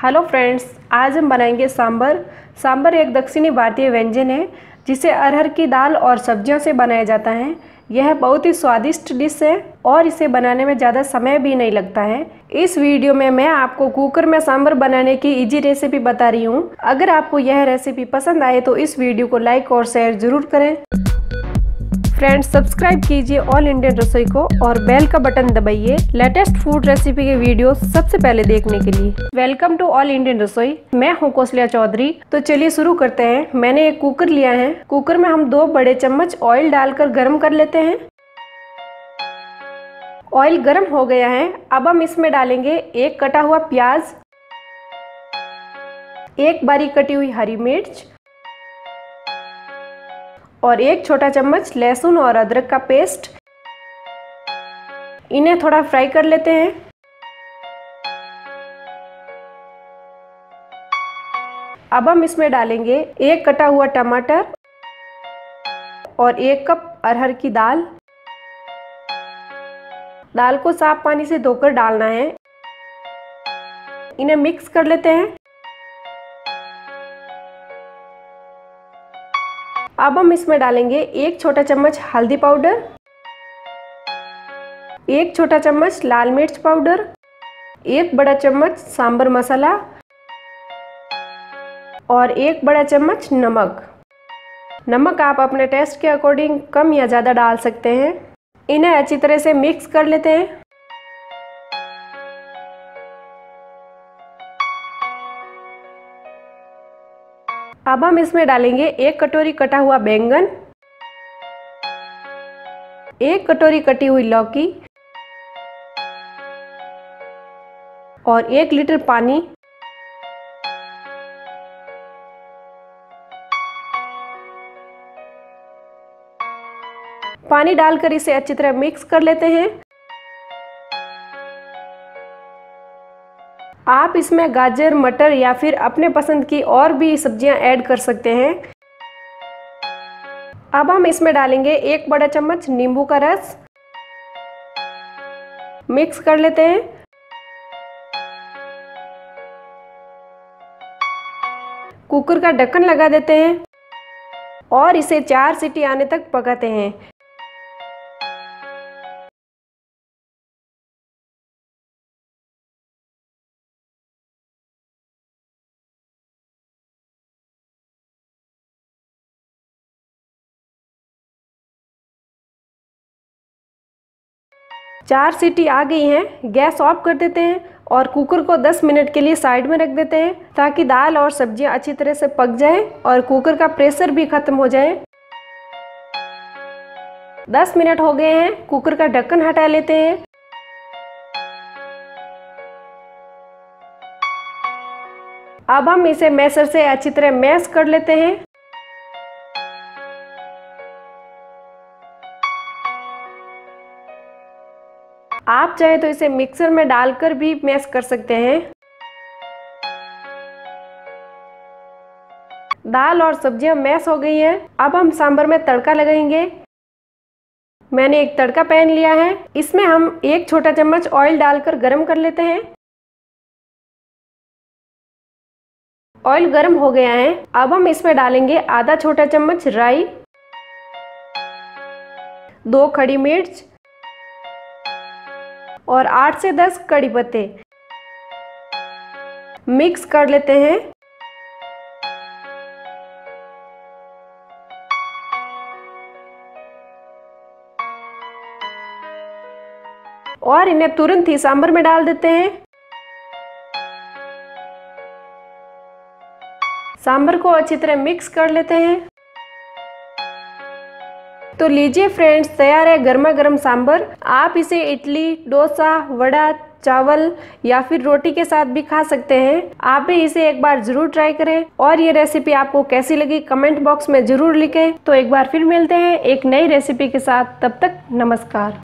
Hello friends, आज हम बनाएंगे सांभर। सांभर एक दक्षिणी भारतीय व्यंजन है जिसे अरहर की दाल और सब्जियों से बनाया जाता है। यह बहुत ही स्वादिष्ट डिश है और इसे बनाने में ज़्यादा समय भी नहीं लगता है। इस वीडियो में मैं आपको कुकर में सांभर बनाने की इजी रेसिपी बता रही हूँ। अगर आपको यह रेसिपी पसंद आए तो इस वीडियो को लाइक और शेयर जरूर करें। फ्रेंड्स, सब्सक्राइब कीजिए ऑल इंडियन रसोई को और बेल का बटन दबाइए लेटेस्ट फूड रेसिपी के वीडियो सबसे पहले देखने के लिए। वेलकम टू ऑल इंडियन रसोई, मैं हूं कौशल्या चौधरी। तो चलिए शुरू करते हैं। मैंने एक कुकर लिया है। कुकर में हम 2 बड़े चम्मच ऑयल डालकर गर्म कर लेते हैं। ऑयल गर्म हो गया है। अब हम इसमें डालेंगे 1 कटा हुआ प्याज, 1 बारीक कटी हुई हरी मिर्च और 1 छोटा चम्मच लहसुन और अदरक का पेस्ट। इन्हें थोड़ा फ्राई कर लेते हैं। अब हम इसमें डालेंगे 1 कटा हुआ टमाटर और 1 कप अरहर की दाल। दाल को साफ पानी से धोकर डालना है। इन्हें मिक्स कर लेते हैं। अब हम इसमें डालेंगे 1 छोटा चम्मच हल्दी पाउडर, 1 छोटा चम्मच लाल मिर्च पाउडर, 1 बड़ा चम्मच सांभर मसाला और 1 बड़ा चम्मच नमक। नमक आप अपने टेस्ट के अकॉर्डिंग कम या ज़्यादा डाल सकते हैं। इन्हें अच्छी तरह से मिक्स कर लेते हैं। अब हम इसमें डालेंगे 1 कटोरी कटा हुआ बैंगन, 1 कटोरी कटी हुई लौकी और 1 लीटर पानी। पानी डालकर इसे अच्छी तरह मिक्स कर लेते हैं। आप इसमें गाजर, मटर या फिर अपने पसंद की और भी सब्जियां ऐड कर सकते हैं। अब हम इसमें डालेंगे 1 बड़ा चम्मच नींबू का रस। मिक्स कर लेते हैं। कुकर का ढक्कन लगा देते हैं और इसे 4 सीटी आने तक पकाते हैं। चार सीटी आ गई हैं। गैस ऑफ कर देते हैं और कुकर को 10 मिनट के लिए साइड में रख देते हैं ताकि दाल और सब्जियां अच्छी तरह से पक जाएं और कुकर का प्रेशर भी खत्म हो जाए। 10 मिनट हो गए हैं। कुकर का ढक्कन हटा लेते हैं। अब हम इसे मैशर से अच्छी तरह मैश कर लेते हैं। आप चाहे तो इसे मिक्सर में डालकर भी मैश कर सकते हैं। दाल और सब्जियां मैश हो गई हैं। अब हम सांभर में तड़का लगाएंगे। मैंने एक तड़का पैन लिया है। इसमें हम 1 छोटा चम्मच ऑयल डालकर गरम कर लेते हैं। ऑयल गरम हो गया है। अब हम इसमें डालेंगे आधा छोटा चम्मच राई, 2 खड़ी मिर्च और 8 से 10 कड़ी पत्ते। मिक्स कर लेते हैं। और इन्हें तुरंत ही सांभर में डाल देते हैं। सांभर को अच्छी तरह मिक्स कर लेते हैं। तो लीजिए फ्रेंड्स, तैयार है गर्मा गर्म सांभर। आप इसे इडली, डोसा, वड़ा, चावल या फिर रोटी के साथ भी खा सकते हैं। आप भी इसे एक बार जरूर ट्राई करें और ये रेसिपी आपको कैसी लगी कमेंट बॉक्स में जरूर लिखें। तो एक बार फिर मिलते हैं एक नई रेसिपी के साथ। तब तक नमस्कार।